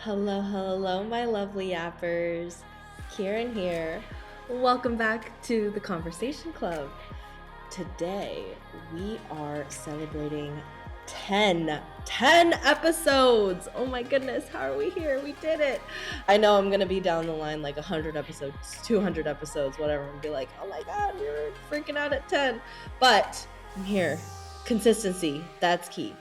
Hello, my lovely yappers. Kieran here. Welcome back to the Conversation Club. Today, we are celebrating 10 episodes. Oh my goodness, how are we here? We did it. I know I'm going to be down the line like 100 episodes, 200 episodes, whatever, and be like, oh my God, we were freaking out at 10. But I'm here. Consistency, that's key.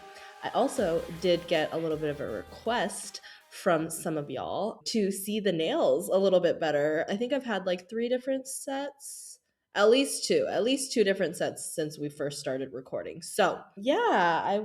I also did get a little bit of a request from some of y'all to see the nails a little bit better. I think I've had like 3 different sets, at least two different sets since we first started recording. So yeah, I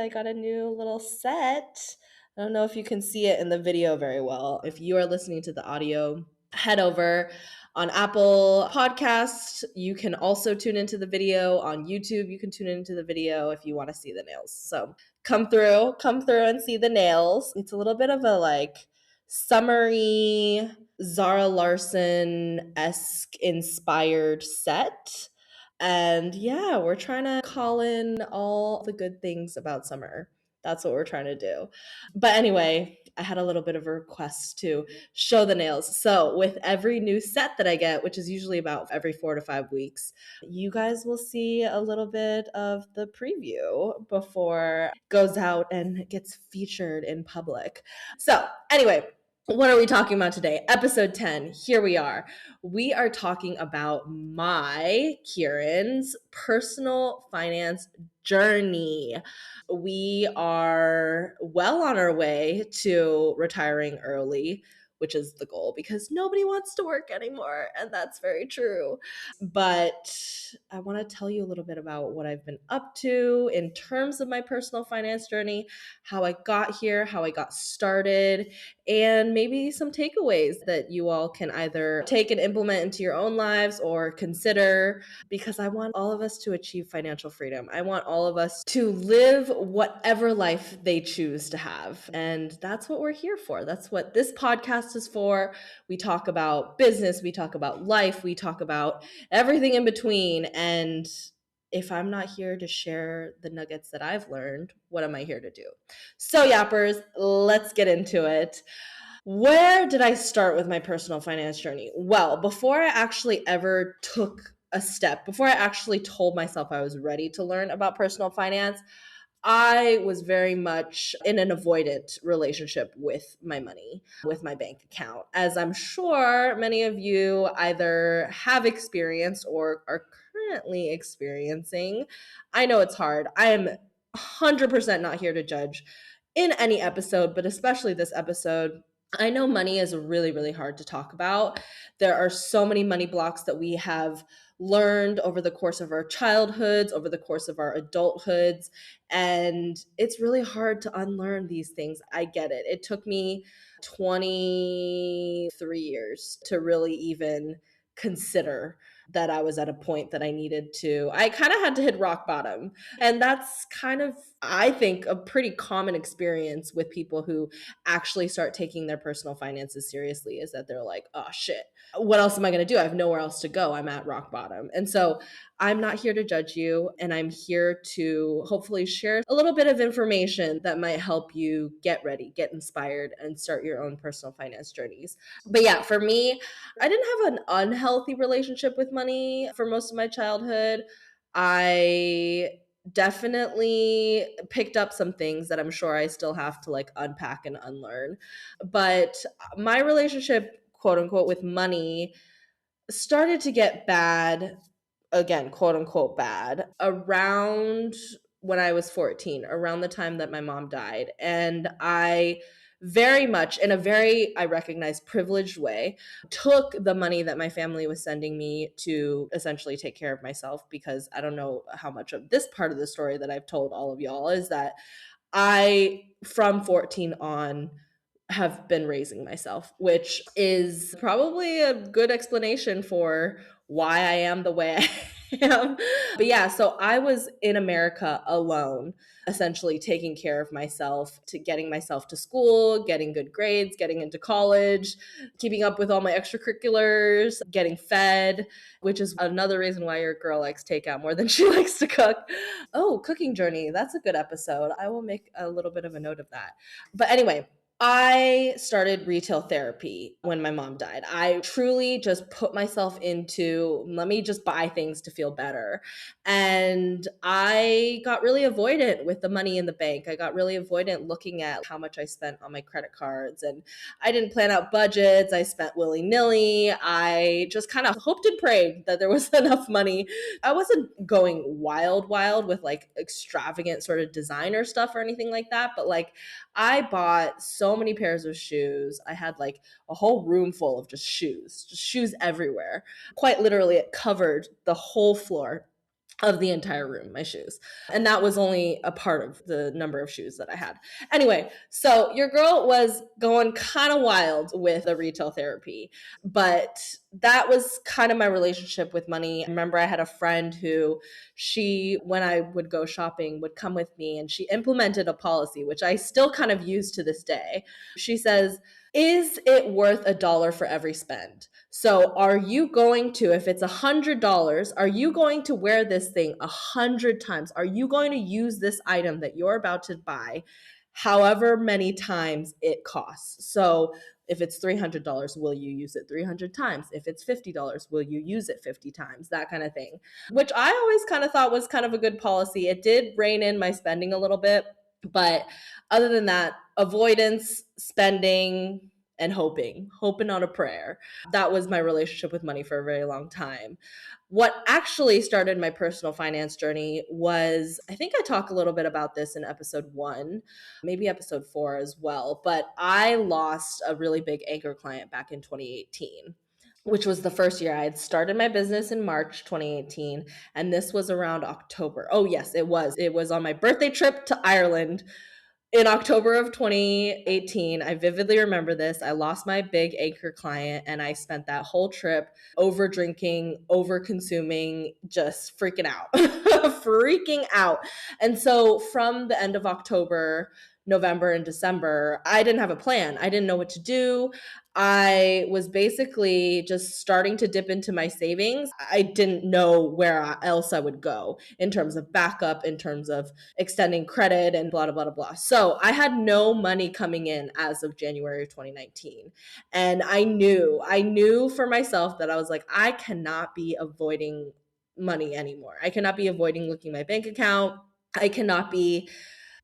got a new little set. I don't know if you can see it in the video very well. If you are listening to the audio, head over on Apple Podcasts. You can also tune into the video on YouTube. You can tune into the video if you want to see the nails. So come through and see the nails. It's a little bit of a like summery Zara Larson-esque inspired set. And yeah, we're trying to call in all the good things about summer. That's what we're trying to do. But anyway, I had a little bit of a request to show the nails. So with every new set that I get, which is usually about every 4 to 5 weeks, you guys will see a little bit of the preview before it goes out and gets featured in public. So anyway, what are we talking about today? Episode 10. Here we are. We are talking about Kieran's personal finance journey. We are well on our way to retiring early, which is the goal because nobody wants to work anymore. And that's very true. But I want to tell you a little bit about what I've been up to in terms of my personal finance journey, how I got here, how I got started, and maybe some takeaways that you all can either take and implement into your own lives or consider, because I want all of us to achieve financial freedom. I want all of us to live whatever life they choose to have. And that's what we're here for. That's what this podcast is for. We talk about business, we talk about life, we talk about everything in between. And if I'm not here to share the nuggets that I've learned, what am I here to do? So yappers, let's get into it. Where did I start with my personal finance journey? Well, before I actually ever took a step, before I actually told myself I was ready to learn about personal finance, I was very much in an avoidant relationship with my money, with my bank account, as I'm sure many of you either have experienced or are currently experiencing. I know it's hard. I am 100% not here to judge in any episode, but especially this episode. I know money is really, really hard to talk about. There are so many money blocks that we have learned over the course of our childhoods, over the course of our adulthoods, and it's really hard to unlearn these things. I get it. It took me 23 years to really even consider that I was at a point that I kind of had to hit rock bottom. And that's kind of, I think, a pretty common experience with people who actually start taking their personal finances seriously, is that they're like, oh shit, what else am I going to do? I have nowhere else to go. I'm at rock bottom. And so I'm not here to judge you, and I'm here to hopefully share a little bit of information that might help you get ready, get inspired, and start your own personal finance journeys. But yeah, for me, I didn't have an unhealthy relationship with money for most of my childhood. I definitely picked up some things that I'm sure I still have to like unpack and unlearn. But my relationship, quote unquote, with money started to get bad, again, quote unquote bad, around when I was 14, around the time that my mom died. And I very much, in a very, I recognize, privileged way, took the money that my family was sending me to essentially take care of myself, because I don't know how much of this part of the story that I've told all of y'all is that I, from 14 on, have been raising myself, which is probably a good explanation for why I am the way I am. But yeah, so I was in America alone, essentially taking care of myself, to getting myself to school, getting good grades, getting into college, keeping up with all my extracurriculars, getting fed, which is another reason why your girl likes takeout more than she likes to cook. Oh, cooking journey. That's a good episode. I will make a little bit of a note of that. But anyway, I started retail therapy when my mom died. I truly just put myself into, let me just buy things to feel better. And I got really avoidant with the money in the bank. I got really avoidant looking at how much I spent on my credit cards. And I didn't plan out budgets. I spent willy nilly. I just kind of hoped and prayed that there was enough money. I wasn't going wild, wild with like extravagant sort of designer stuff or anything like that. But like, I bought so many pairs of shoes. I had like a whole room full of just shoes everywhere. Quite literally, it covered the whole floor of the entire room, my shoes. And that was only a part of the number of shoes that I had. Anyway, so your girl was going kind of wild with the retail therapy, but that was kind of my relationship with money. I remember I had a friend who when I would go shopping, would come with me, and she implemented a policy, which I still kind of use to this day. She says, is it worth $1 for every spend? So are you going to, if it's $100, are you going to wear this thing 100 times? Are you going to use this item that you're about to buy however many times it costs? So if it's $300, will you use it 300 times? If it's $50, will you use it 50 times? That kind of thing, which I always kind of thought was kind of a good policy. It did rein in my spending a little bit, but other than that, avoidance, spending, and hoping on a prayer. That was my relationship with money for a very long time. What actually started my personal finance journey was, I think I talk a little bit about this in episode 1, maybe episode 4 as well, but I lost a really big anchor client back in 2018, which was the first year. I had started my business in March 2018, and this was around October. Oh, yes, it was. It was on my birthday trip to Ireland in October of 2018. I vividly remember this. I lost my big anchor client, and I spent that whole trip over drinking, over consuming, just freaking out, freaking out. And so from the end of October, November, and December, I didn't have a plan. I didn't know what to do. I was basically just starting to dip into my savings. I didn't know where else I would go in terms of backup, in terms of extending credit, and blah, blah, blah, blah. So I had no money coming in as of January of 2019. And I knew for myself that I was like, I cannot be avoiding money anymore. I cannot be avoiding looking at my bank account. I cannot be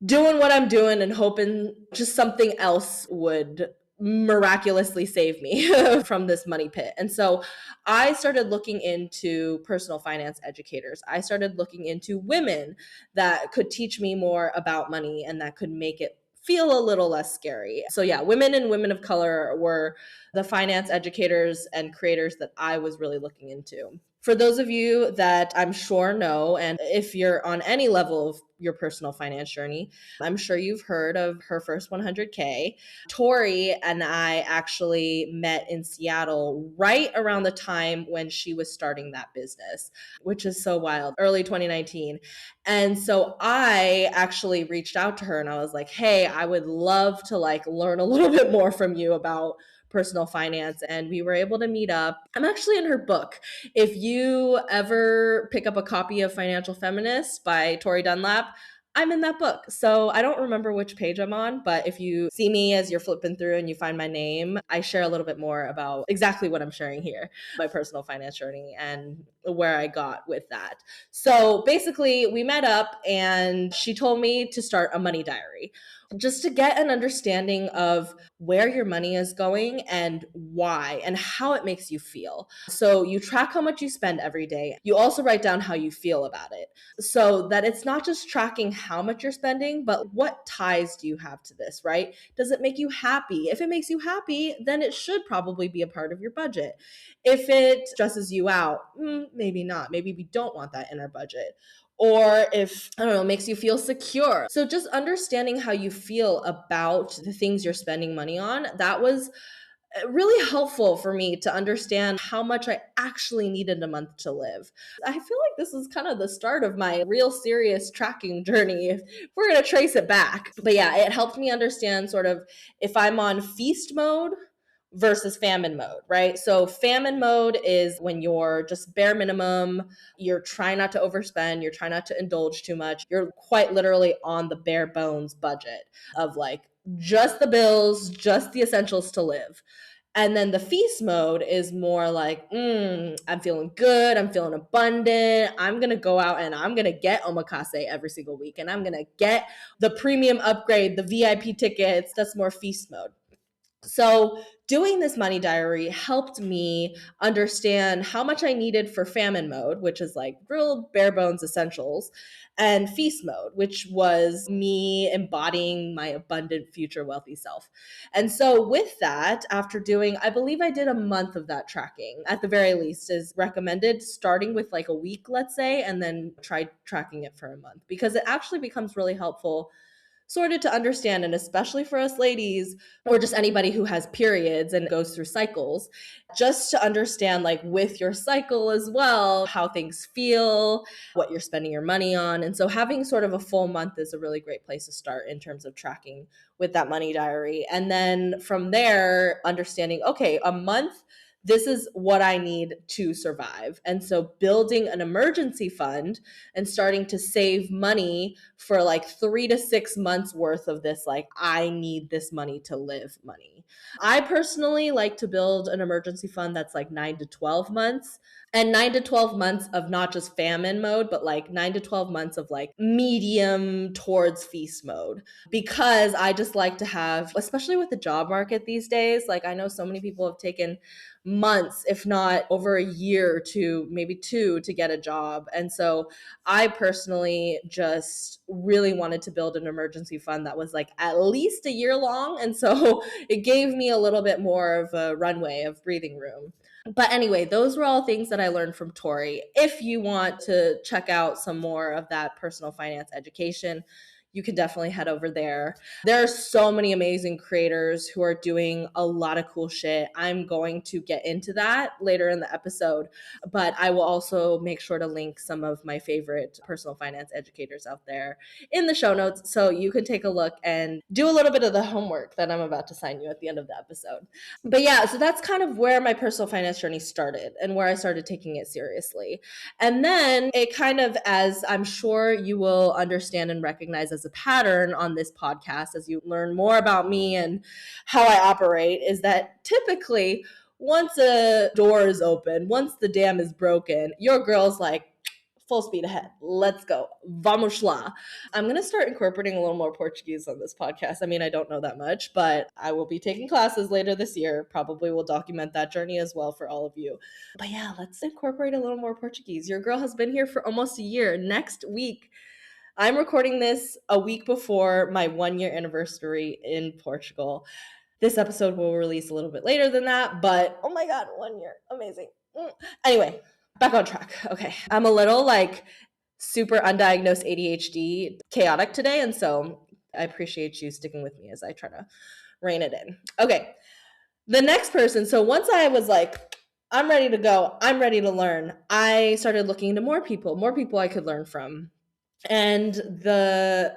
doing what I'm doing and hoping just something else would miraculously save me from this money pit. And so I started looking into personal finance educators. I started looking into women that could teach me more about money and that could make it feel a little less scary. So yeah, women and women of color were the finance educators and creators that I was really looking into. For those of you that I'm sure know, and if you're on any level of your personal finance journey, I'm sure you've heard of her first 100K. Tori and I actually met in Seattle right around the time when she was starting that business, which is so wild, early 2019. And so I actually reached out to her and I was like, hey, I would love to like learn a little bit more from you about personal finance. And we were able to meet up. I'm actually in her book. If you ever pick up a copy of Financial Feminist by Tori Dunlap, I'm in that book. So I don't remember which page I'm on, but if you see me as you're flipping through and you find my name, I share a little bit more about exactly what I'm sharing here, my personal finance journey and where I got with that. So basically, we met up and she told me to start a money diary just to get an understanding of where your money is going and why and how it makes you feel. So you track how much you spend every day. You also write down how you feel about it so that it's not just tracking how much you're spending, but what ties do you have to this, right? Does it make you happy? If it makes you happy, then it should probably be a part of your budget. If it stresses you out, maybe not. Maybe we don't want that in our budget. Or if, I don't know, makes you feel secure. So just understanding how you feel about the things you're spending money on, that was really helpful for me to understand how much I actually needed a month to live. I feel like this is kind of the start of my real serious tracking journey, if we're going to trace it back. But yeah, it helped me understand sort of if I'm on feast mode versus famine mode, right? So famine mode is when you're just bare minimum, you're trying not to overspend, you're trying not to indulge too much. You're quite literally on the bare bones budget of like just the bills, just the essentials to live. And then the feast mode is more like, I'm feeling good. I'm feeling abundant. I'm going to go out and I'm going to get omakase every single week. And I'm going to get the premium upgrade, the VIP tickets. That's more feast mode. So doing this money diary helped me understand how much I needed for famine mode, which is like real bare bones essentials, and feast mode, which was me embodying my abundant future wealthy self. And so with that, after doing, I believe I did a month of that tracking at the very least is recommended, starting with like a week, let's say, and then try tracking it for a month, because it actually becomes really helpful sort of to understand, and especially for us ladies or just anybody who has periods and goes through cycles, just to understand like with your cycle as well, how things feel, what you're spending your money on. And so having sort of a full month is a really great place to start in terms of tracking with that money diary. And then from there, understanding, okay, a month, this is what I need to survive. And so building an emergency fund and starting to save money for like 3 to 6 months worth of this, like, I need this money to live money. I personally like to build an emergency fund that's like 9 to 12 months, and 9 to 12 months of not just famine mode, but like 9 to 12 months of like medium towards feast mode. Because I just like to have, especially with the job market these days, like I know so many people have taken months, if not over a year to maybe two to get a job. And so I personally just really wanted to build an emergency fund that was like at least a year long. And so it gave me a little bit more of a runway of breathing room. But anyway, those were all things that I learned from Tori. If you want to check out some more of that personal finance education, you can definitely head over there. There are so many amazing creators who are doing a lot of cool shit. I'm going to get into that later in the episode, but I will also make sure to link some of my favorite personal finance educators out there in the show notes so you can take a look and do a little bit of the homework that I'm about to sign you at the end of the episode. But yeah, so that's kind of where my personal finance journey started and where I started taking it seriously. And then it kind of, as I'm sure you will understand and recognize as a pattern on this podcast, as you learn more about me and how I operate, is that typically once a door is open, once the dam is broken, your girl's like, full speed ahead. Let's go. Vamos lá. I'm going to start incorporating a little more Portuguese on this podcast. I mean, I don't know that much, but I will be taking classes later this year. Probably will document that journey as well for all of you. But yeah, let's incorporate a little more Portuguese. Your girl has been here for almost a year. Next week, I'm recording this a week before my 1 year anniversary in Portugal. This episode will release a little bit later than that, but oh my God, 1 year. Amazing. Anyway, back on track. Okay. I'm a little like super undiagnosed ADHD chaotic today. And so I appreciate you sticking with me as I try to rein it in. Okay. The next person. So once I was like, I'm ready to go, I'm ready to learn, I started looking into more people I could learn from. And the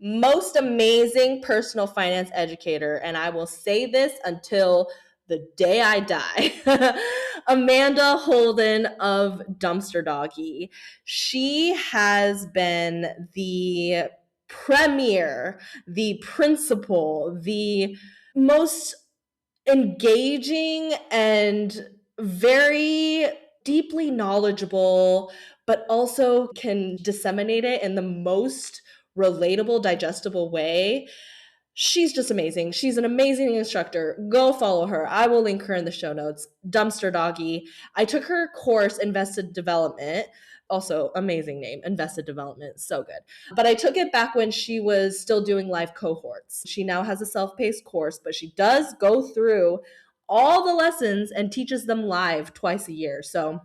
most amazing personal finance educator, and I will say this until the day I die, Amanda Holden of Dumpster Doggy. She has been the premier, the principal, the most engaging and very deeply knowledgeable, but also can disseminate it in the most relatable, digestible way. She's just amazing. She's an amazing instructor. Go follow her. I will link her in the show notes. Dumpster Doggy. I took her course, Invested Development. Also, amazing name, Invested Development. So good. But I took it back when she was still doing live cohorts. She now has a self-paced course, but she does go through all the lessons and teaches them live twice a year. So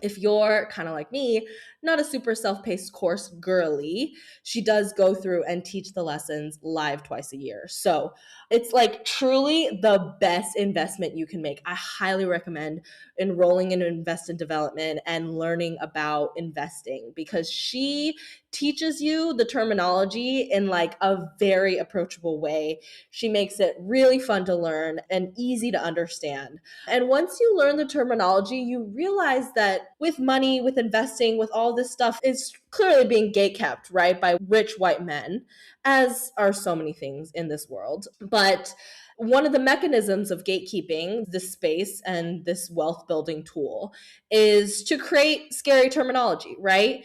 if you're kind of like me, not a super self-paced course girly, she does go through and teach the lessons live twice a year. So it's like truly the best investment you can make. I highly recommend enrolling in Invest in Development and learning about investing, because she teaches you the terminology in like a very approachable way. She makes it really fun to learn and easy to understand. And once you learn the terminology, you realize that with money, with investing, with all this stuff is clearly being gatekept, right, by rich white men, as are so many things in this world. But one of the mechanisms of gatekeeping this space and this wealth building tool is to create scary terminology, right?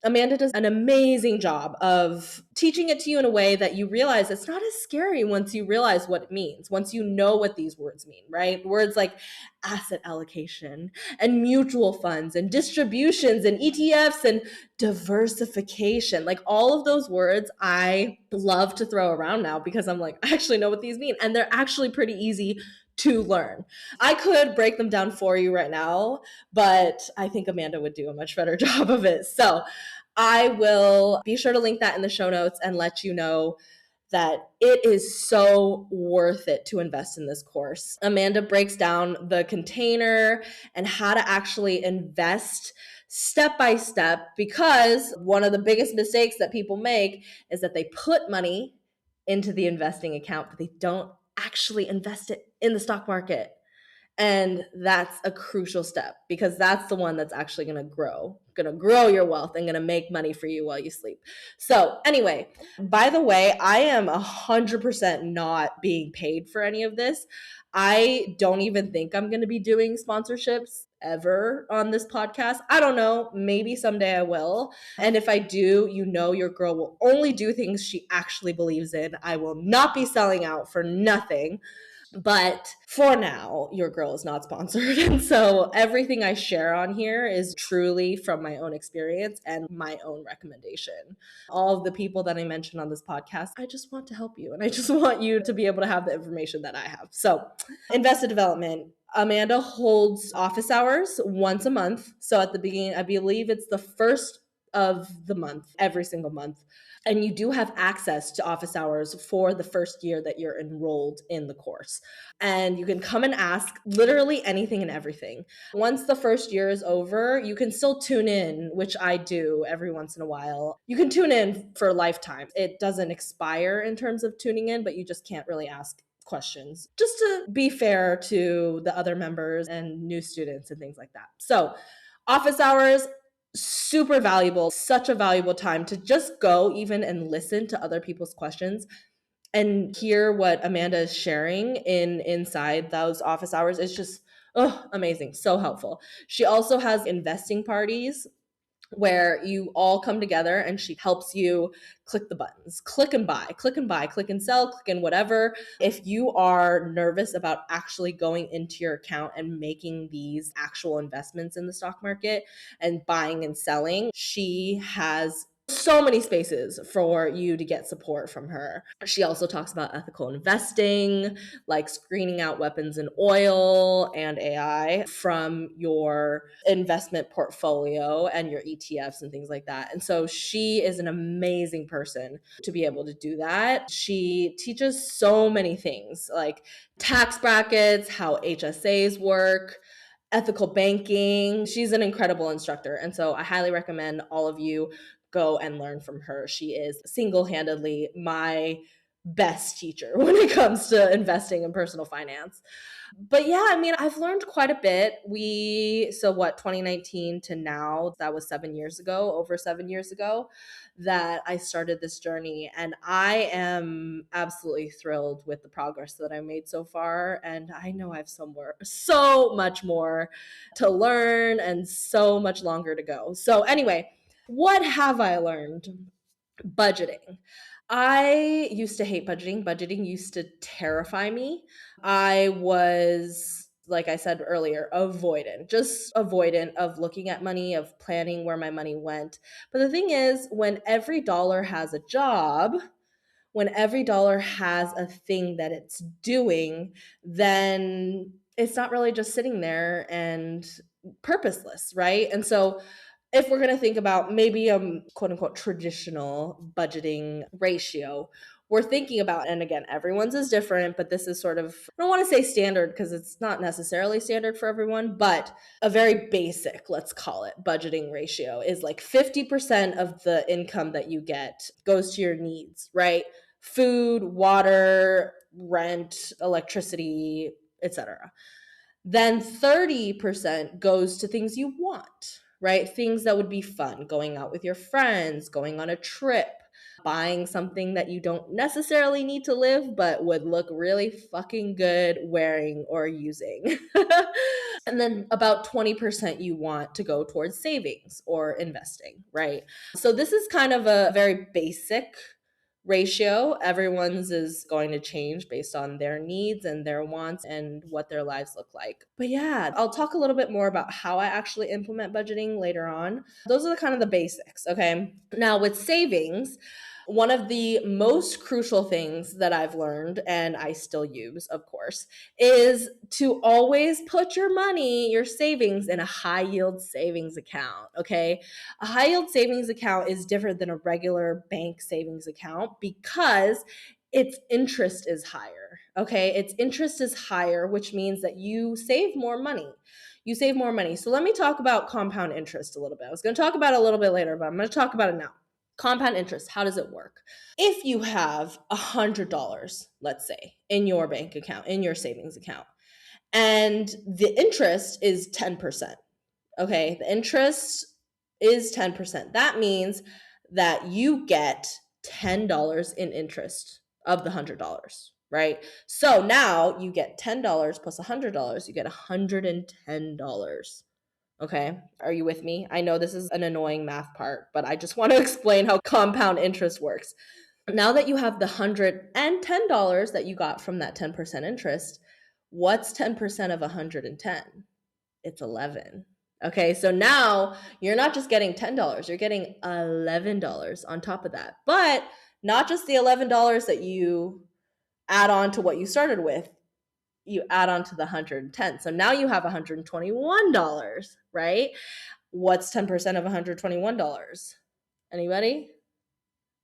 Amanda does an amazing job of teaching it to you in a way that you realize it's not as scary once you realize what it means, once you know what these words mean, right? Words like asset allocation and mutual funds and distributions and ETFs and diversification, like all of those words I love to throw around now because I'm like, I actually know what these mean. And they're actually pretty easy to learn. I could break them down for you right now, but I think Amanda would do a much better job of it. So I will be sure to link that in the show notes and let you know that it is so worth it to invest in this course. Amanda breaks down the container and how to actually invest step by step, because one of the biggest mistakes that people make is that they put money into the investing account, but they don't actually invest it in the stock market. And that's a crucial step because that's the one that's actually going to grow your wealth and going to make money for you while you sleep. So anyway, by the way, I am 100% not being paid for any of this. I don't even think I'm going to be doing sponsorships ever on this podcast. I don't know. Maybe someday I will. And if I do, you know, your girl will only do things she actually believes in. I will not be selling out for nothing. But for now, your girl is not sponsored. And so everything I share on here is truly from my own experience and my own recommendation. All of the people that I mentioned on this podcast, I just want to help you. And I just want you to be able to have the information that I have. So invested development. Amanda holds office hours once a month. So at the beginning, I believe it's the first of the month, every single month. And you do have access to office hours for the first year that you're enrolled in the course. And you can come and ask literally anything and everything. Once the first year is over, you can still tune in, which I do every once in a while. You can tune in for a lifetime. It doesn't expire in terms of tuning in, but you just can't really ask questions just to be fair to the other members and new students and things like that. So office hours, super valuable, such a valuable time to just go even and listen to other people's questions and hear what Amanda is sharing inside those office hours is just amazing, so helpful. She also has investing parties where you all come together and she helps you click the buttons, click and buy, click and buy, click and sell, click and whatever. If you are nervous about actually going into your account and making these actual investments in the stock market and buying and selling, she has so many spaces for you to get support from her. She also talks about ethical investing, like screening out weapons in oil and AI from your investment portfolio and your ETFs and things like that. And so she is an amazing person to be able to do that. She teaches so many things like tax brackets, how HSAs work, ethical banking. She's an incredible instructor. And so I highly recommend all of you go and learn from her. She is single-handedly my best teacher when it comes to investing in personal finance. But yeah, I mean, I've learned quite a bit. 2019 to now, that was 7 years ago, over 7 years ago, that I started this journey. And I am absolutely thrilled with the progress that I made so far. And I know I have so much more to learn and so much longer to go. So anyway, what have I learned? Budgeting. I used to hate budgeting. Budgeting used to terrify me. I was, like I said earlier, just avoidant of looking at money, of planning where my money went. But the thing is, when every dollar has a job, when every dollar has a thing that it's doing, then it's not really just sitting there and purposeless, right? And so if we're going to think about maybe a quote unquote traditional budgeting ratio, we're thinking about, and again, everyone's is different, but this is sort of, I don't want to say standard because it's not necessarily standard for everyone, but a very basic, let's call it, budgeting ratio is like 50% of the income that you get goes to your needs, right? Food, water, rent, electricity, etc. Then 30% goes to things you want. right? Things that would be fun, going out with your friends, going on a trip, buying something that you don't necessarily need to live, but would look really fucking good wearing or using. And then about 20% you want to go towards savings or investing, right? So this is kind of a very basic ratio. Everyone's is going to change based on their needs and their wants and what their lives look like. But yeah, I'll talk a little bit more about how I actually implement budgeting later on. Those are the kind of the basics, okay? Now with savings, one of the most crucial things that I've learned, and I still use, of course, is to always put your money, your savings, in a high yield savings account. Okay. A high yield savings account is different than a regular bank savings account because its interest is higher. Okay. Its interest is higher, which means that you save more money. You save more money. So let me talk about compound interest a little bit. I was going to talk about it a little bit later, but I'm going to talk about it now. Compound interest, how does it work? If you have $100, let's say, in your bank account, in your savings account, and the interest is 10%, okay, the interest is 10%. That means that you get $10 in interest of the $100, right? So now you get $10 plus $100, you get $110. Okay. Are you with me? I know this is an annoying math part, but I just want to explain how compound interest works. Now that you have the $110 that you got from that 10% interest, what's 10% of 110? It's 11. Okay. So now you're not just getting $10, you're getting $11 on top of that. But not just the $11 that you add on to what you started with, you add on to the 110. So now you have $121, right? What's 10% of $121? Anybody?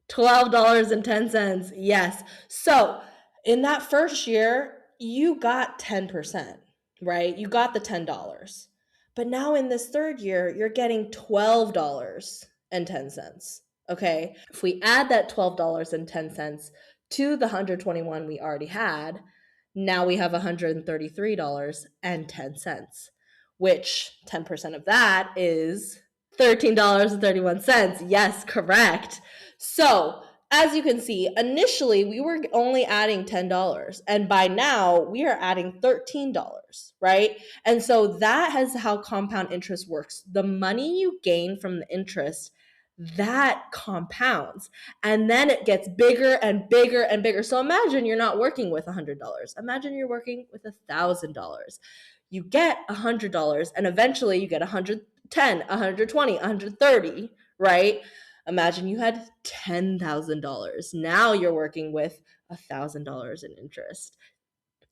$12.10. Yes. So in that first year, you got 10%, right? You got the $10. But now in this third year, you're getting $12.10. Okay. If we add that $12.10 to the 121 we already had, now we have $133.10, which 10% of that is $13.31. Yes, correct. So, as you can see, initially we were only adding $10, and by now we are adding $13, right? And so that is how compound interest works. The money you gain from the interest, that compounds, and then it gets bigger and bigger and bigger. So imagine you're not working with $100. Imagine you're working with $1,000. You get $100, and eventually you get 110, 120, 130, right? Imagine you had $10,000. Now you're working with $1,000 in interest,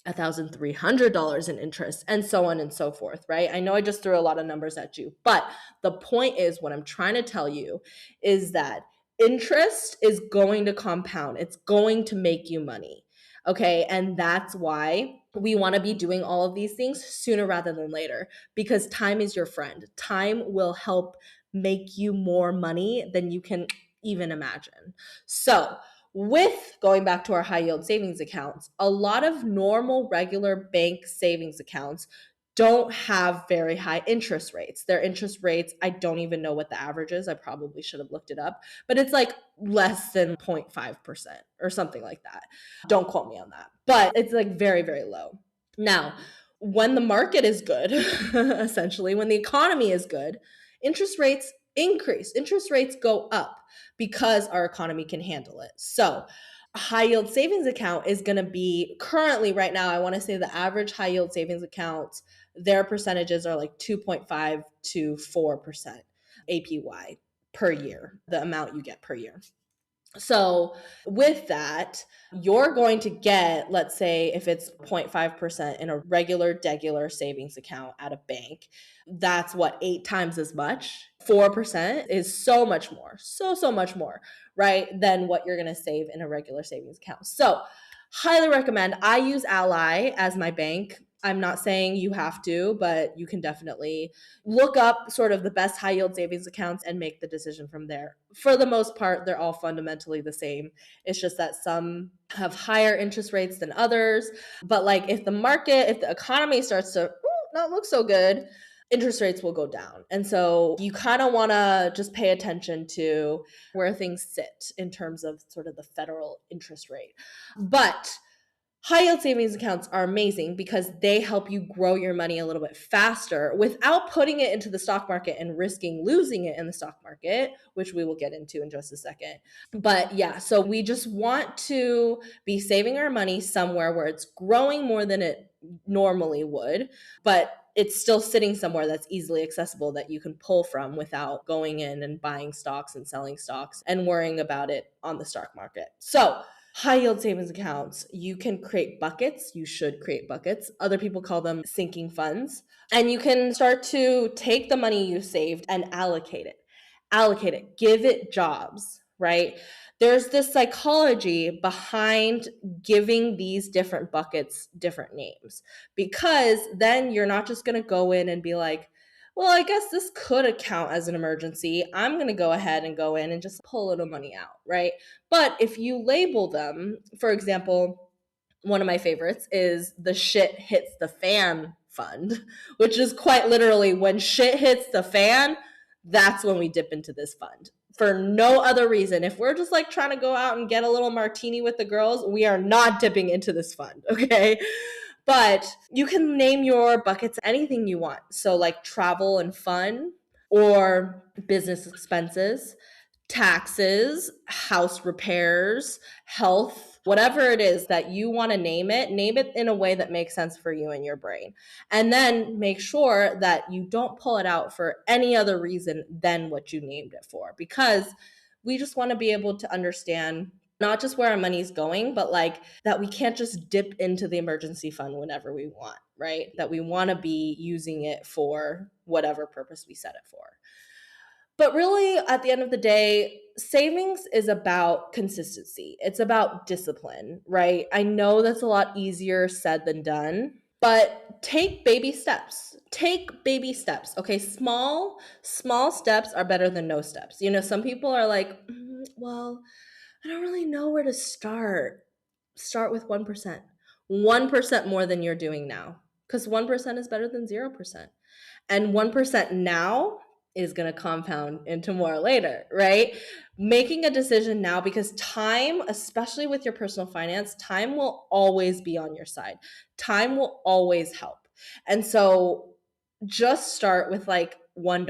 $1,300 in interest, and so on and so forth, right? I know I just threw a lot of numbers at you, but the point is, what I'm trying to tell you is that interest is going to compound. It's going to make you money. Okay. And that's why we want to be doing all of these things sooner rather than later, because time is your friend. Time will help make you more money than you can even imagine. So, with going back to our high yield savings accounts, a lot of normal, regular bank savings accounts don't have very high interest rates. Their interest rates, I don't even know what the average is. I probably should have looked it up, but it's like less than 0.5% or something like that. Don't quote me on that, but it's like very, very low. Now, when the market is good, essentially, when the economy is good, interest rates increase, interest rates go up because our economy can handle it. So, a high yield savings account is going to be currently right now, I want to say the average high yield savings accounts, their percentages are like 2.5 to 4% APY per year, the amount you get per year. So with that, you're going to get, let's say if it's 0.5% in a regular savings account at a bank, that's what, 8 times as much. 4% is so much more, so much more, right, than what you're going to save in a regular savings account. So highly recommend. I use Ally as my bank. I'm not saying you have to, but you can definitely look up sort of the best high yield savings accounts and make the decision from there. For the most part, they're all fundamentally the same. It's just that some have higher interest rates than others. But like if the economy starts to not look so good, interest rates will go down. And so you kind of want to just pay attention to where things sit in terms of sort of the federal interest rate. But high yield savings accounts are amazing because they help you grow your money a little bit faster without putting it into the stock market and risking losing it in the stock market, which we will get into in just a second. But yeah, so we just want to be saving our money somewhere where it's growing more than it normally would, but it's still sitting somewhere that's easily accessible that you can pull from without going in and buying stocks and selling stocks and worrying about it on the stock market. So high yield savings accounts, you can create buckets. You should create buckets. Other people call them sinking funds. And you can start to take the money you saved and allocate it. Allocate it. Give it jobs, right? There's this psychology behind giving these different buckets different names, because then you're not just going to go in and be like, well, I guess this could account as an emergency. I'm going to go ahead and go in and just pull a little money out, right? But if you label them, for example, one of my favorites is the shit hits the fan fund, which is quite literally when shit hits the fan, that's when we dip into this fund. For no other reason. If we're just like trying to go out and get a little martini with the girls, we are not dipping into this fund, okay? But you can name your buckets anything you want. So, like travel and fun, or business expenses, taxes, house repairs, health, whatever it is that you want to name it in a way that makes sense for you and your brain. And then make sure that you don't pull it out for any other reason than what you named it for, because we just want to be able to understand not just where our money's going, but like that we can't just dip into the emergency fund whenever we want, right? That we want to be using it for whatever purpose we set it for. But really, at the end of the day, savings is about consistency. It's about discipline, right? I know that's a lot easier said than done, but take baby steps. Take baby steps. Okay, small steps are better than no steps. You know, some people are like, well, I don't really know where to start. Start with 1%. 1% more than you're doing now, because 1% is better than 0%. And 1% now is going to compound into more later, right? Making a decision now, because time, especially with your personal finance, time will always be on your side. Time will always help. And so just start with like $1.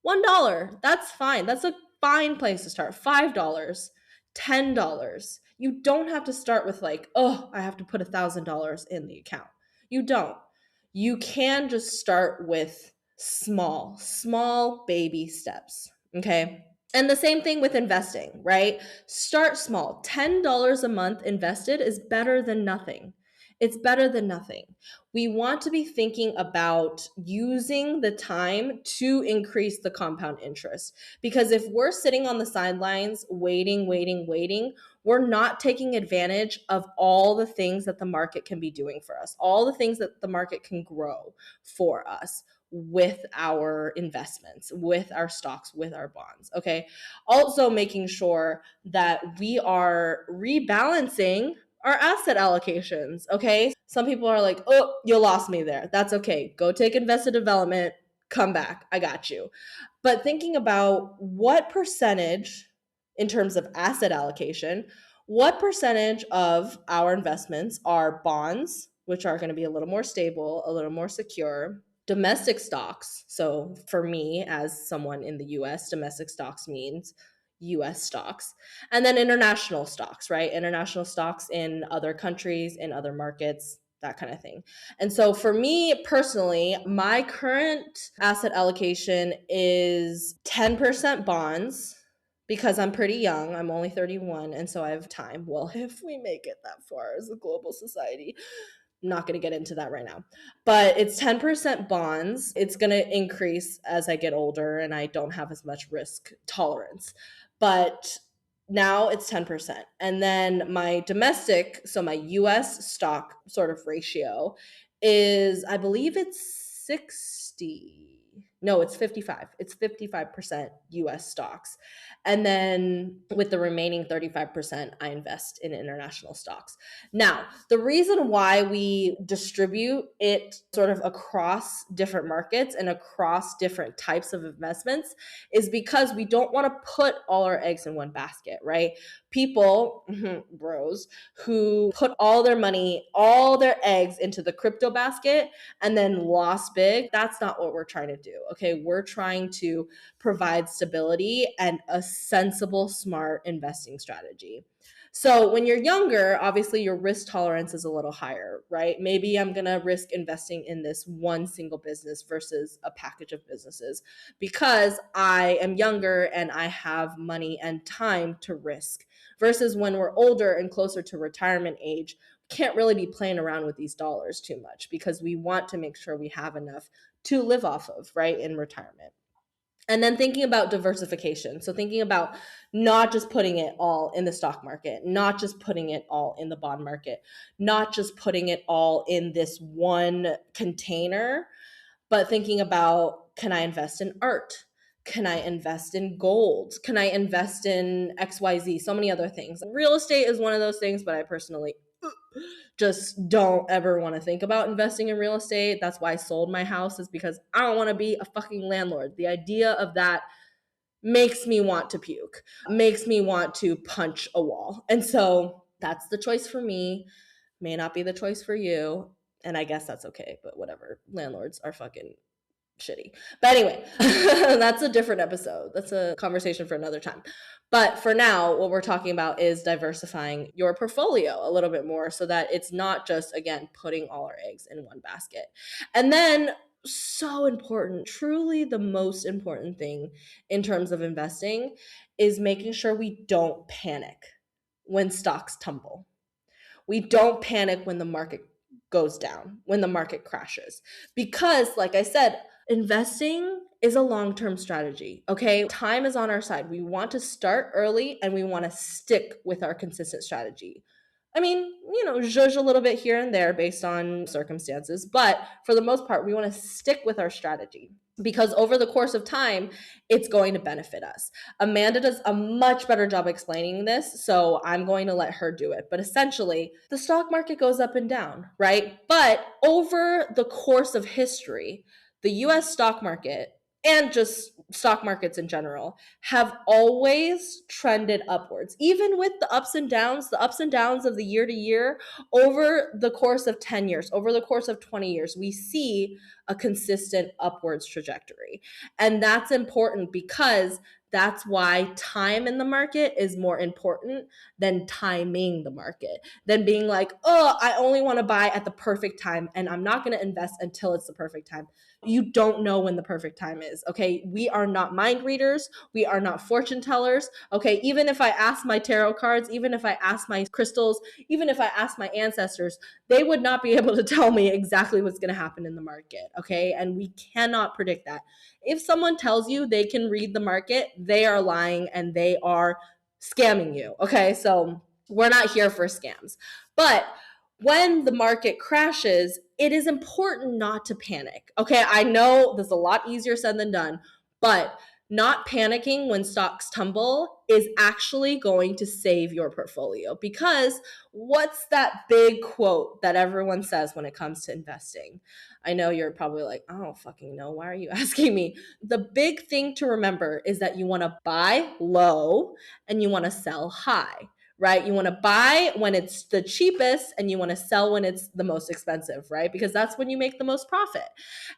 $1, that's fine. That's a fine place to start. $5, $10. You don't have to start with like, oh, I have to put $1,000 in the account. You don't. You can just start with small baby steps. Okay. And the same thing with investing, right? Start small. $10 a month invested is better than nothing. It's better than nothing. We want to be thinking about using the time to increase the compound interest. Because if we're sitting on the sidelines waiting, we're not taking advantage of all the things that the market can be doing for us, all the things that the market can grow for us with our investments, with our stocks, with our bonds. Okay. Also making sure that we are rebalancing our asset allocations. Okay. Some people are like, oh, you lost me there. That's okay. Go take invested development, come back. I got you. But thinking about what percentage in terms of asset allocation, what percentage of our investments are bonds, which are going to be a little more stable, a little more secure, domestic stocks. So for me, as someone in the US, domestic stocks means US stocks, and then international stocks, right? International stocks in other countries, in other markets, that kind of thing. And so for me personally, my current asset allocation is 10% bonds, because I'm pretty young. I'm only 31, and so I have time. Well, if we make it that far as a global society. I'm not going to get into that right now. But it's 10% bonds. It's going to increase as I get older and I don't have as much risk tolerance. But now it's 10%. And then my domestic, so my US stock sort of ratio is, I believe it's 60. No, it's 55. It's 55% US stocks. And then with the remaining 35%, I invest in international stocks. Now, the reason why we distribute it sort of across different markets and across different types of investments is because we don't want to put all our eggs in one basket, right? People, bros, who put all their money, all their eggs into the crypto basket and then lost big. That's not what we're trying to do. Okay. We're trying to provide stability and a sensible, smart investing strategy. So when you're younger, obviously your risk tolerance is a little higher, right? Maybe I'm going to risk investing in this one single business versus a package of businesses because I am younger and I have money and time to risk. Versus when we're older and closer to retirement age, can't really be playing around with these dollars too much because we want to make sure we have enough to live off of, right, in retirement. And then thinking about diversification. So thinking about not just putting it all in the stock market, not just putting it all in the bond market, not just putting it all in this one container, but thinking about, can I invest in art? Can I invest in gold? Can I invest in XYZ? So many other things. Real estate is one of those things, but I personally just don't ever want to think about investing in real estate. That's why I sold my house, is because I don't want to be a fucking landlord. The idea of that makes me want to puke, makes me want to punch a wall. And so that's the choice for me. May not be the choice for you. And I guess that's okay, but whatever. Landlords are fucking shitty. But anyway, that's a different episode. That's a conversation for another time. But for now, what we're talking about is diversifying your portfolio a little bit more so that it's not just, again, putting all our eggs in one basket. And then, so important, truly the most important thing in terms of investing is making sure we don't panic when stocks tumble. We don't panic when the market goes down, when the market crashes. Because, like I said, investing is a long-term strategy, okay? Time is on our side. We want to start early and we want to stick with our consistent strategy. I mean, zhuzh a little bit here and there based on circumstances, but for the most part, we want to stick with our strategy because over the course of time, it's going to benefit us. Amanda does a much better job explaining this, so I'm going to let her do it. But essentially, the stock market goes up and down, right? But over the course of history, the US stock market and just stock markets in general have always trended upwards, even with the ups and downs of the year to year. Over the course of 10 years, over the course of 20 years, we see a consistent upwards trajectory. And that's important because that's why time in the market is more important than timing the market, than being like, oh, I only want to buy at the perfect time and I'm not going to invest until it's the perfect time. You don't know when the perfect time is, okay? We are not mind readers. We are not fortune tellers, okay? Even if I ask my tarot cards, even if I ask my crystals, even if I ask my ancestors, they would not be able to tell me exactly what's going to happen in the market, okay? And we cannot predict that. If someone tells you they can read the market, they are lying and they are scamming you, okay? So we're not here for scams. But when the market crashes, it is important not to panic. Okay, I know this is a lot easier said than done, but not panicking when stocks tumble is actually going to save your portfolio. Because what's that big quote that everyone says when it comes to investing? I know you're probably like, I don't fucking know. Why are you asking me? The big thing to remember is that you want to buy low and you want to sell high, right? You want to buy when it's the cheapest and you want to sell when it's the most expensive, right? Because that's when you make the most profit.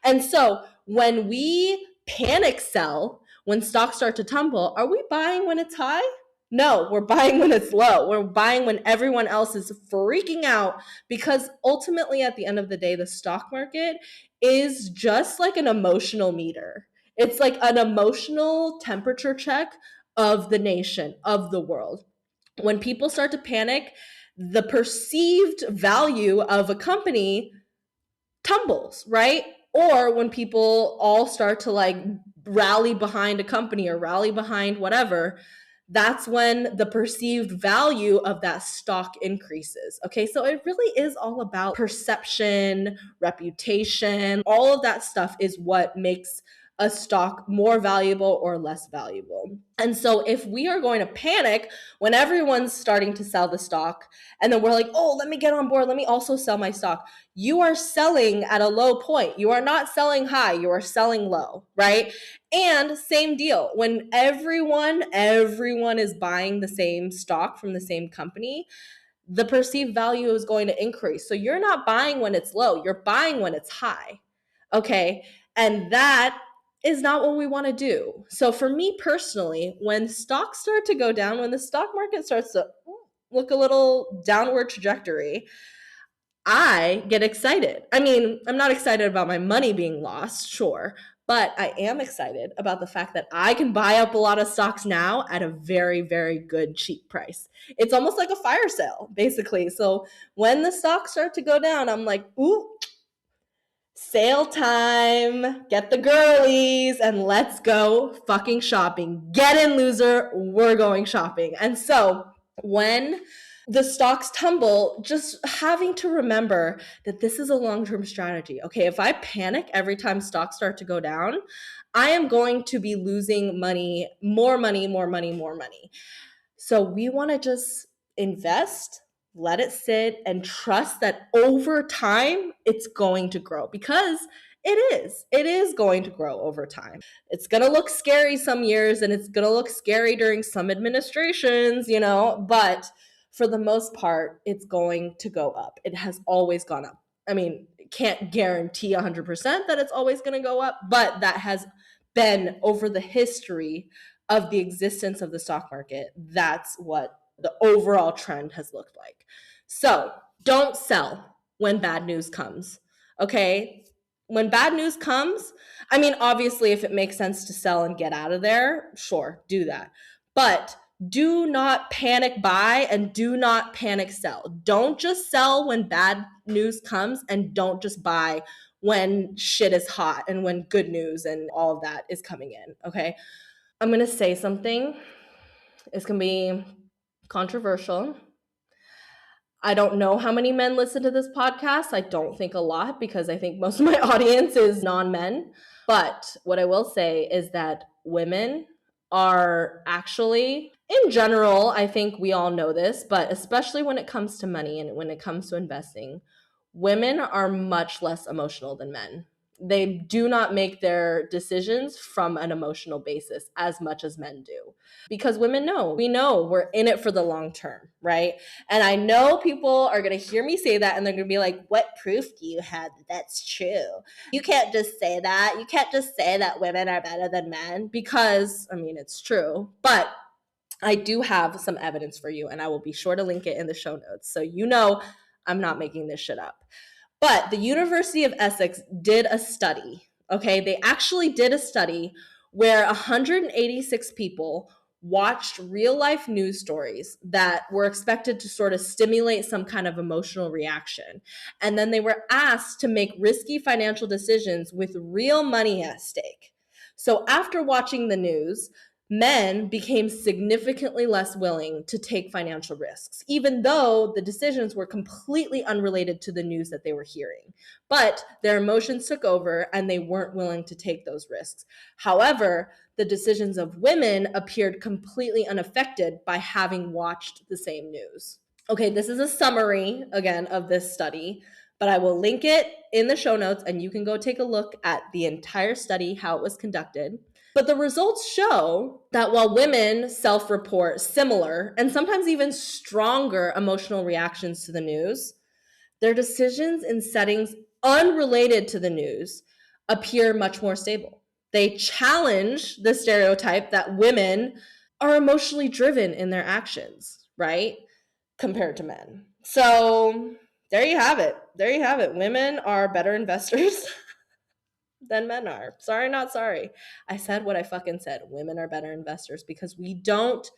And so when we panic sell, when stocks start to tumble, are we buying when it's high? No, we're buying when it's low. We're buying when everyone else is freaking out because ultimately at the end of the day, the stock market is just like an emotional meter. It's like an emotional temperature check of the nation, of the world. When people start to panic, the perceived value of a company tumbles, right? Or when people all start to like rally behind a company or rally behind whatever, that's when the perceived value of that stock increases. Okay, so it really is all about perception, reputation, all of that stuff is what makes a stock more valuable or less valuable. And so if we are going to panic when everyone's starting to sell the stock, and then we're like, oh, let me get on board, let me also sell my stock, you are selling at a low point. You are not selling high, you are selling low, right? And same deal, when everyone is buying the same stock from the same company, the perceived value is going to increase. So you're not buying when it's low, you're buying when it's high. Okay. And that is not what we want to do. So for me personally, when stocks start to go down, when the stock market starts to look a little downward trajectory, I get excited. I mean, I'm not excited about my money being lost, sure, but I am excited about the fact that I can buy up a lot of stocks now at a very, very good, cheap price. It's almost like a fire sale, basically. So when the stocks start to go down, I'm like, ooh, sale time, get the girlies, and let's go fucking shopping. Get in, loser, we're going shopping. And so when the stocks tumble, just having to remember that this is a long-term strategy. Okay, if I panic every time stocks start to go down, I am going to be losing money, more money, more money, more money. So we want to just invest, let it sit, and trust that over time it's going to grow, because it is going to grow over time. It's going to look scary some years, and it's going to look scary during some administrations, but for the most part, it's going to go up. It has always gone up. I mean, can't guarantee 100% that it's always going to go up, but that has been over the history of the existence of the stock market. That's what the overall trend has looked like. So don't sell when bad news comes. Okay? When bad news comes, I mean, obviously, if it makes sense to sell and get out of there, sure, do that. But do not panic buy and do not panic sell. Don't just sell when bad news comes, and don't just buy when shit is hot and when good news and all of that is coming in. Okay? I'm going to say something. It's going to be controversial. I don't know how many men listen to this podcast. I don't think a lot, because I think most of my audience is non-men. But what I will say is that women are actually, in general, I think we all know this, but especially when it comes to money and when it comes to investing, women are much less emotional than men. They do not make their decisions from an emotional basis as much as men do, because women know, we know we're in it for the long term, right? And I know people are going to hear me say that, and they're going to be like, what proof do you have that that's true? You can't just say that. You can't just say that women are better than men, because, I mean, it's true. But I do have some evidence for you, and I will be sure to link it in the show notes. So I'm not making this shit up. But the University of Essex did a study, okay? They actually did a study where 186 people watched real life news stories that were expected to sort of stimulate some kind of emotional reaction. And then they were asked to make risky financial decisions with real money at stake. So after watching the news, men became significantly less willing to take financial risks, even though the decisions were completely unrelated to the news that they were hearing. But their emotions took over, and they weren't willing to take those risks. However, the decisions of women appeared completely unaffected by having watched the same news. Okay, this is a summary, again, of this study, but I will link it in the show notes, and you can go take a look at the entire study, how it was conducted. But the results show that while women self-report similar and sometimes even stronger emotional reactions to the news, their decisions in settings unrelated to the news appear much more stable. They challenge the stereotype that women are emotionally driven in their actions, right? Compared to men. So there you have it. There you have it. Women are better investors than men are. Sorry, not sorry. I said what I fucking said. Women are better investors, because we don't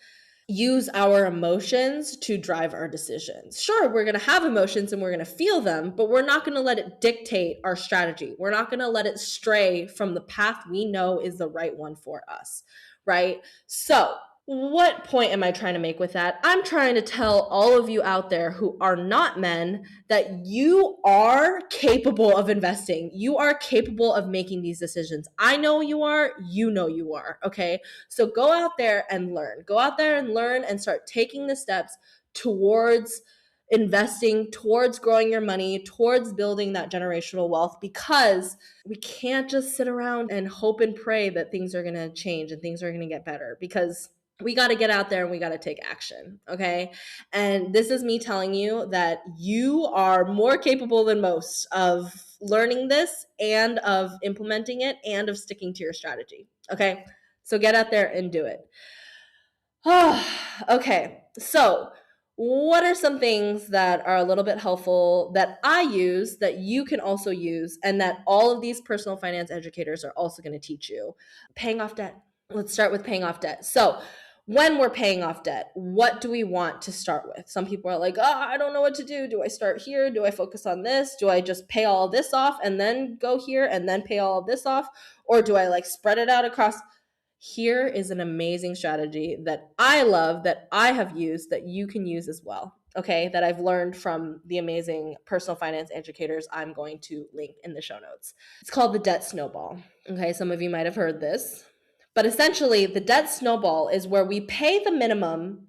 use our emotions to drive our decisions. Sure, we're going to have emotions and we're going to feel them, but we're not going to let it dictate our strategy. We're not going to let it stray from the path we know is the right one for us, right? So What point am I trying to make with that? I'm trying to tell all of you out there who are not men that you are capable of investing. You are capable of making these decisions. I know you are, you know you are, okay? So go out there and learn. Go out there and learn and start taking the steps towards investing, towards growing your money, towards building that generational wealth, because we can't just sit around and hope and pray that things are going to change and things are going to get better, because we got to get out there and we got to take action. Okay. And this is me telling you that you are more capable than most of learning this and of implementing it and of sticking to your strategy. Okay. So get out there and do it. Okay. So, what are some things that are a little bit helpful that I use that you can also use and that all of these personal finance educators are also going to teach you? Paying off debt. Let's start with paying off debt. So, when we're paying off debt, what do we want to start with? Some people are like, oh, I don't know what to do. Do I start here? Do I focus on this? Do I just pay all this off and then go here and then pay all this off? Or do I like spread it out across? Here is an amazing strategy that I love, that I have used, that you can use as well. Okay, that I've learned from the amazing personal finance educators I'm going to link in the show notes. It's called the debt snowball. Okay, some of you might have heard this. But essentially, the debt snowball is where we pay the minimum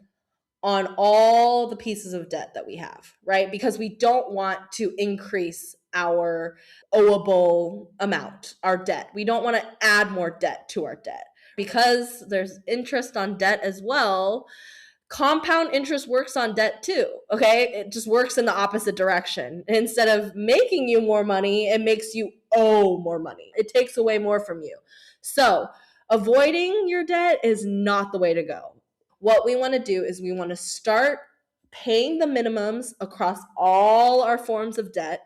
on all the pieces of debt that we have, right? Because we don't want to increase our owable amount, our debt. We don't want to add more debt to our debt. Because there's interest on debt as well, compound interest works on debt too. Okay, it just works in the opposite direction. Instead of making you more money, it makes you owe more money. It takes away more from you. So avoiding your debt is not the way to go. What we want to do is we want to start paying the minimums across all our forms of debt.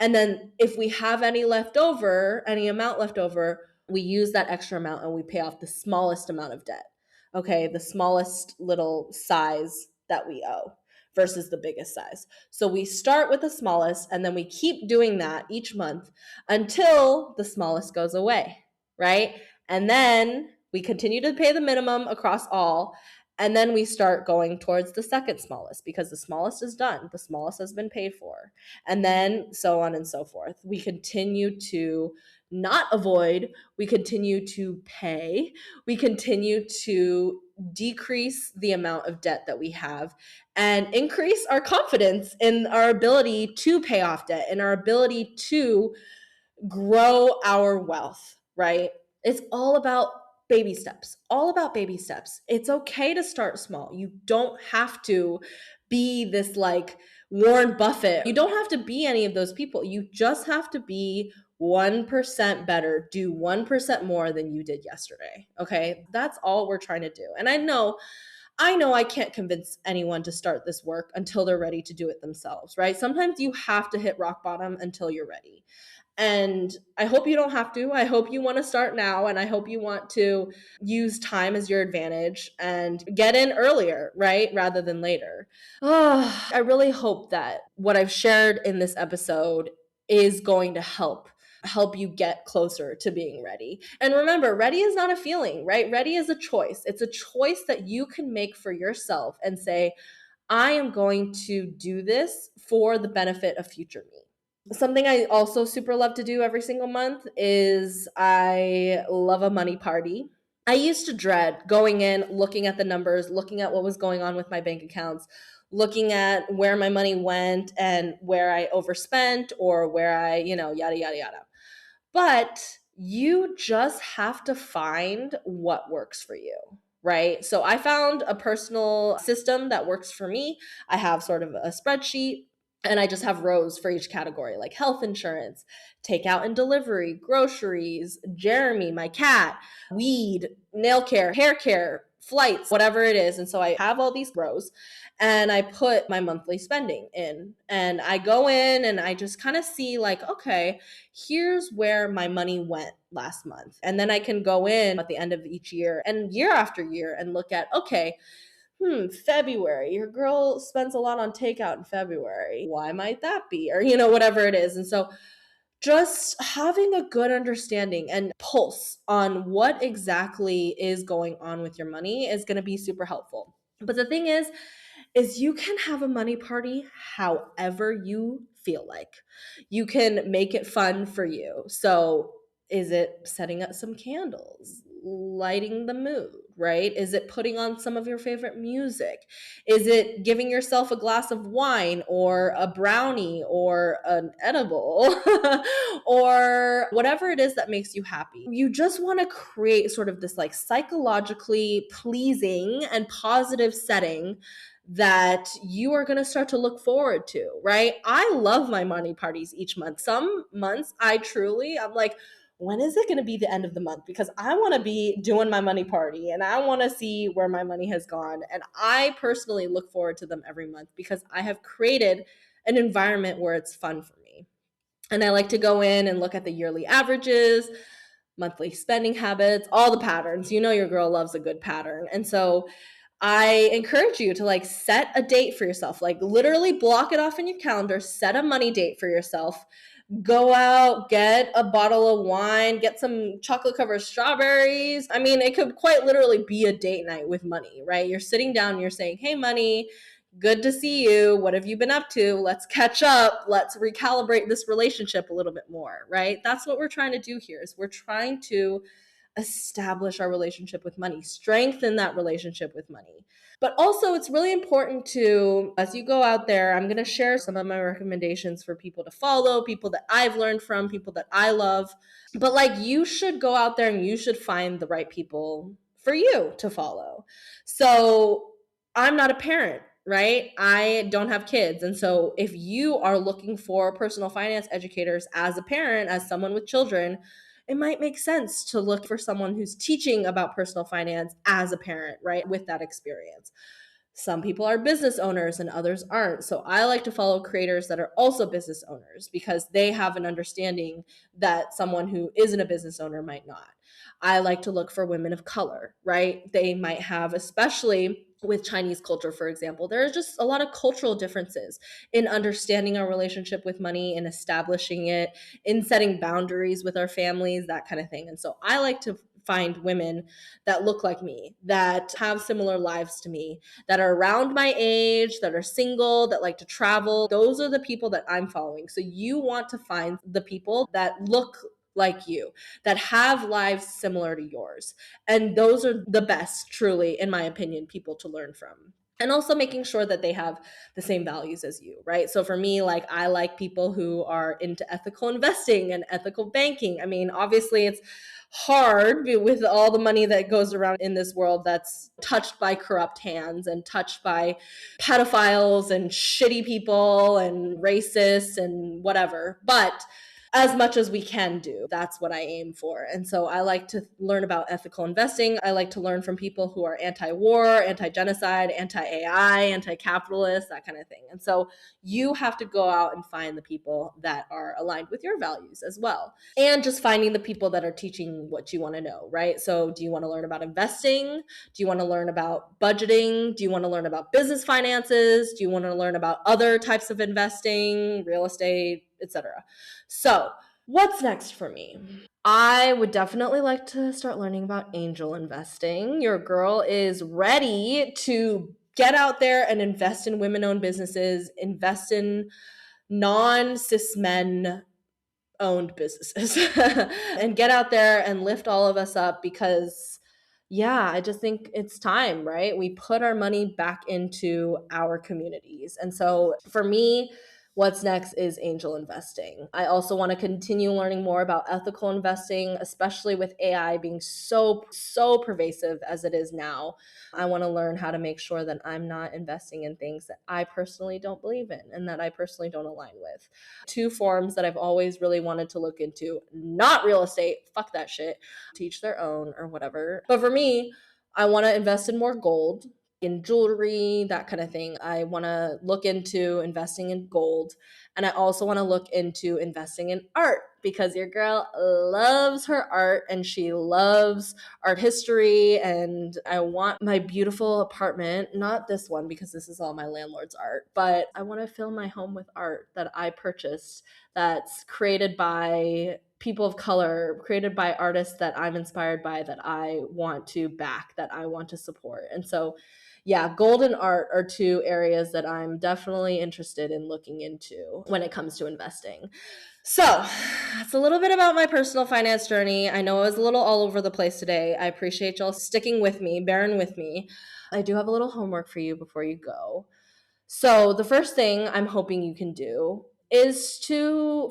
And then if we have any left over, any amount left over, we use that extra amount and we pay off the smallest amount of debt. Okay, the smallest little size that we owe versus the biggest size. So we start with the smallest and then we keep doing that each month until the smallest goes away, right? And then we continue to pay the minimum across all. And then we start going towards the second smallest because the smallest is done. The smallest has been paid for. And then so on and so forth. We continue to not avoid, we continue to pay, we continue to decrease the amount of debt that we have and increase our confidence in our ability to pay off debt and our ability to grow our wealth, right? It's all about baby steps, all about baby steps. It's okay to start small. You don't have to be this like Warren Buffett. You don't have to be any of those people. You just have to be 1% better, do 1% more than you did yesterday. Okay? That's all we're trying to do. And I can't convince anyone to start this work until they're ready to do it themselves, right? Sometimes you have to hit rock bottom until you're ready. And I hope you don't have to. I hope you want to start now. And I hope you want to use time as your advantage and get in earlier, right? Rather than later. Oh, I really hope that what I've shared in this episode is going to help you get closer to being ready. And remember, ready is not a feeling, right? Ready is a choice. It's a choice that you can make for yourself and say, I am going to do this for the benefit of future me. Something I also super love to do every single month is I love a money party. I used to dread going in, looking at the numbers, looking at what was going on with my bank accounts, looking at where my money went and where I overspent or where I, yada, yada, yada. But you just have to find what works for you, right? So I found a personal system that works for me. I have sort of a spreadsheet and I just have rows for each category, like health insurance, takeout and delivery, groceries, Jeremy, my cat, weed, nail care, hair care, flights, whatever it is. And so I have all these rows and I put my monthly spending in and I go in and I just kind of see like, okay, here's where my money went last month. And then I can go in at the end of each year and year after year and look at, okay, February, your girl spends a lot on takeout in February. Why might that be? Or, whatever it is. And so just having a good understanding and pulse on what exactly is going on with your money is going to be super helpful. But the thing is you can have a money party however you feel like. You can make it fun for you. So, is it setting up some candles, lighting the mood, right? Is it putting on some of your favorite music? Is it giving yourself a glass of wine or a brownie or an edible or whatever it is that makes you happy? You just want to create sort of this like psychologically pleasing and positive setting that you are going to start to look forward to, right? I love my money parties each month. Some months I'm like, when is it going to be the end of the month? Because I want to be doing my money party and I want to see where my money has gone. And I personally look forward to them every month because I have created an environment where it's fun for me. And I like to go in and look at the yearly averages, monthly spending habits, all the patterns. You know, your girl loves a good pattern. And so I encourage you to like set a date for yourself, like literally block it off in your calendar, set a money date for yourself. Go out, get a bottle of wine, get some chocolate covered strawberries. I mean, it could quite literally be a date night with money, right? You're sitting down and you're saying, hey, money, good to see you. What have you been up to? Let's catch up. Let's recalibrate this relationship a little bit more, right? That's what we're trying to do here is we're trying to establish our relationship with money, strengthen that relationship with money. But also, it's really important to, as you go out there, I'm going to share some of my recommendations for people to follow, people that I've learned from, people that I love. But like, you should go out there and you should find the right people for you to follow. So, I'm not a parent, right? I don't have kids. And so, if you are looking for personal finance educators as a parent, as someone with children, it might make sense to look for someone who's teaching about personal finance as a parent, right? With that experience. Some people are business owners and others aren't. So I like to follow creators that are also business owners because they have an understanding that someone who isn't a business owner might not. I like to look for women of color, right? They might have, especially with Chinese culture, for example, there are just a lot of cultural differences in understanding our relationship with money and establishing it, in setting boundaries with our families, that kind of thing. And so I like to find women that look like me, that have similar lives to me, that are around my age, that are single, that like to travel. Those are the people that I'm following. So you want to find the people that look like you, that have lives similar to yours. And those are the best, truly, in my opinion, people to learn from. And also making sure that they have the same values as you, right? So for me, like, I like people who are into ethical investing and ethical banking. I mean, obviously it's hard with all the money that goes around in this world that's touched by corrupt hands and touched by pedophiles and shitty people and racists and whatever. But as much as we can do, that's what I aim for. And so I like to learn about ethical investing. I like to learn from people who are anti-war, anti-genocide, anti-AI, anti-capitalist, that kind of thing. And so you have to go out and find the people that are aligned with your values as well. And just finding the people that are teaching what you want to know, right? So do you want to learn about investing? Do you want to learn about budgeting? Do you want to learn about business finances? Do you want to learn about other types of investing, real estate, etc.? So, what's next for me? I would definitely like to start learning about angel investing. Your girl is ready to get out there and invest in women owned businesses, invest in non cis men owned businesses, and get out there and lift all of us up because, yeah, I just think it's time, right? We put our money back into our communities. And so for me, what's next is angel investing. I also want to continue learning more about ethical investing, especially with AI being so pervasive as it is now. I want to learn how to make sure that I'm not investing in things that I personally don't believe in and that I personally don't align with. Two forms that I've always really wanted to look into, not real estate, fuck that shit, teach their own or whatever. But for me, I want to invest in more gold, in jewelry, that kind of thing. I want to look into investing in gold. And I also want to look into investing in art. because your girl loves her art and she loves art history. And I want my beautiful apartment, not this one because this is all my landlord's art, but I want to fill my home with art that I purchased that's created by people of color, created by artists that I'm inspired by, that I want to back, that I want to support. And so yeah, gold and art are two areas that I'm definitely interested in looking into when it comes to investing. So that's a little bit about my personal finance journey. I know I was a little all over the place today. I appreciate y'all sticking with me, bearing with me. I do have a little homework for you before you go. So the first thing I'm hoping you can do is to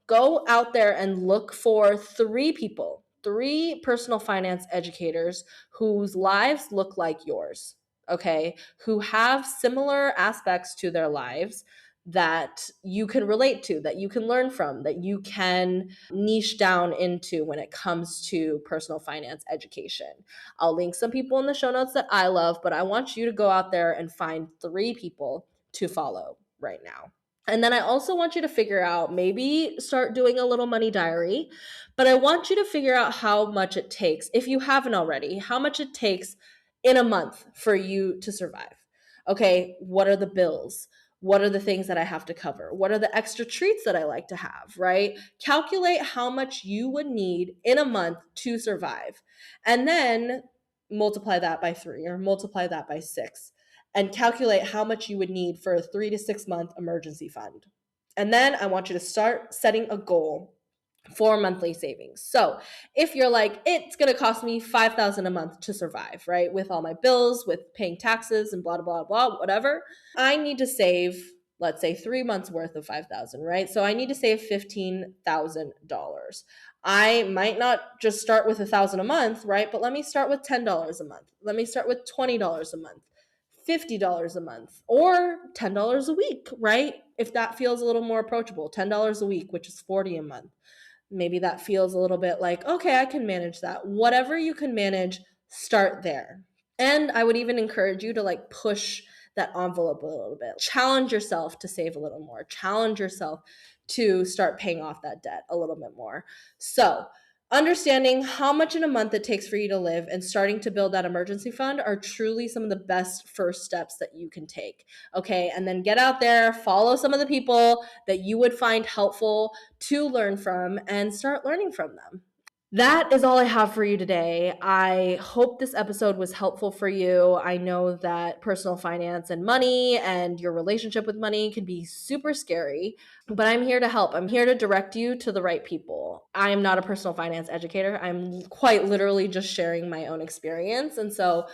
go out there and look for 3 people, 3 personal finance educators whose lives look like yours, okay, who have similar aspects to their lives that you can relate to, that you can learn from, that you can niche down into when it comes to personal finance education. I'll link some people in the show notes that I love, but I want you to go out there and find 3 people to follow right now. And then I also want you to figure out, maybe start doing a little money diary, but I want you to figure out how much it takes, if you haven't already, how much it takes in a month for you to survive. Okay, what are the bills? What are the things that I have to cover? What are the extra treats that I like to have, right? Calculate how much you would need in a month to survive. And then multiply that by 3 or multiply that by 6 and calculate how much you would need for a 3 to 6 month emergency fund. And then I want you to start setting a goal for monthly savings. So if you're like, it's going to cost me $5,000 a month to survive, right? With all my bills, with paying taxes and blah, blah, blah, whatever, I need to save, let's say 3 months worth of 5,000, right? So I need to save $15,000. I might not just start with $1,000 a month, right? But let me start with $10 a month. Let me start with $20 a month. $50 a month, or $10 a week, right? If that feels a little more approachable, $10 a week, which is $40 a month. Maybe that feels a little bit like, okay, I can manage that. Whatever you can manage, start there. And I would even encourage you to like push that envelope a little bit. Challenge yourself to save a little more. Challenge yourself to start paying off that debt a little bit more. So understanding how much in a month it takes for you to live and starting to build that emergency fund are truly some of the best first steps that you can take. Okay. And then get out there, follow some of the people that you would find helpful to learn from, and start learning from them. That is all I have for you today. I hope this episode was helpful for you. I know that personal finance and money and your relationship with money can be super scary, but I'm here to help. I'm here to direct you to the right people. I am not a personal finance educator. I'm quite literally just sharing my own experience. And so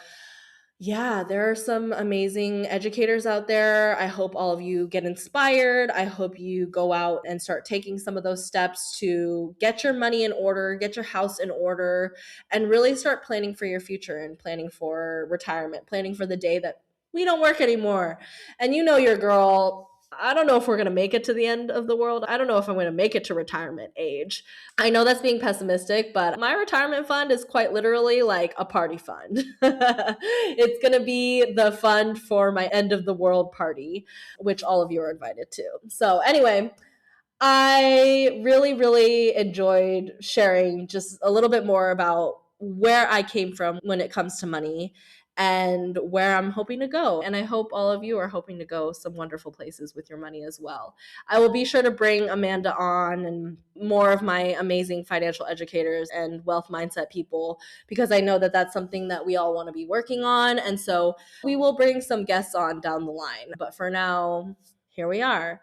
yeah, there are some amazing educators out there. I hope all of you get inspired. I hope you go out and start taking some of those steps to get your money in order, get your house in order, and really start planning for your future and planning for retirement, planning for the day that we don't work anymore. And you know your girl, I don't know if we're going to make it to the end of the world. I don't know if I'm going to make it to retirement age. I know that's being pessimistic, but my retirement fund is quite literally like a party fund. It's going to be the fund for my end of the world party, which all of you are invited to. So anyway, I really, really enjoyed sharing just a little bit more about where I came from when it comes to money and where I'm hoping to go. And I hope all of you are hoping to go some wonderful places with your money as well. I will be sure to bring Amanda on and more of my amazing financial educators and wealth mindset people, because I know that that's something that we all want to be working on. And so we will bring some guests on down the line. But for now, here we are.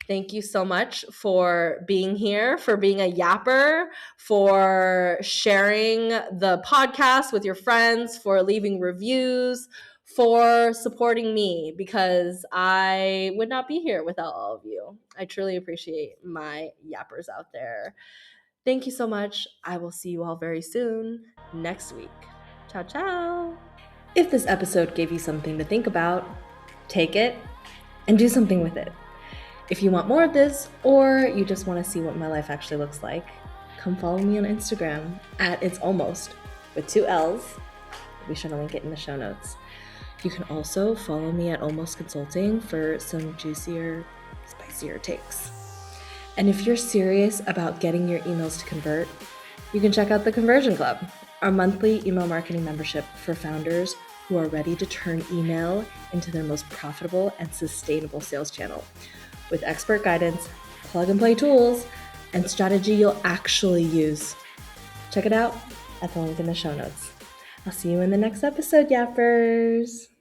Thank you so much for being here, for being a yapper, for sharing the podcast with your friends, for leaving reviews, for supporting me, because I would not be here without all of you. I truly appreciate my yappers out there. Thank you so much. I will see you all very soon next week. Ciao, ciao. If this episode gave you something to think about, take it and do something with it. If you want more of this, or you just want to see what my life actually looks like, come follow me on Instagram at It's Almost with 2 L's. I'll be sure to link it in the show notes. You can also follow me at Almost Consulting for some juicier, spicier takes. And if you're serious about getting your emails to convert, you can check out the Conversion Club, our monthly email marketing membership for founders who are ready to turn email into their most profitable and sustainable sales channel. With expert guidance, plug and play tools, and strategy you'll actually use. Check it out at the link in the show notes. I'll see you in the next episode, Yappers.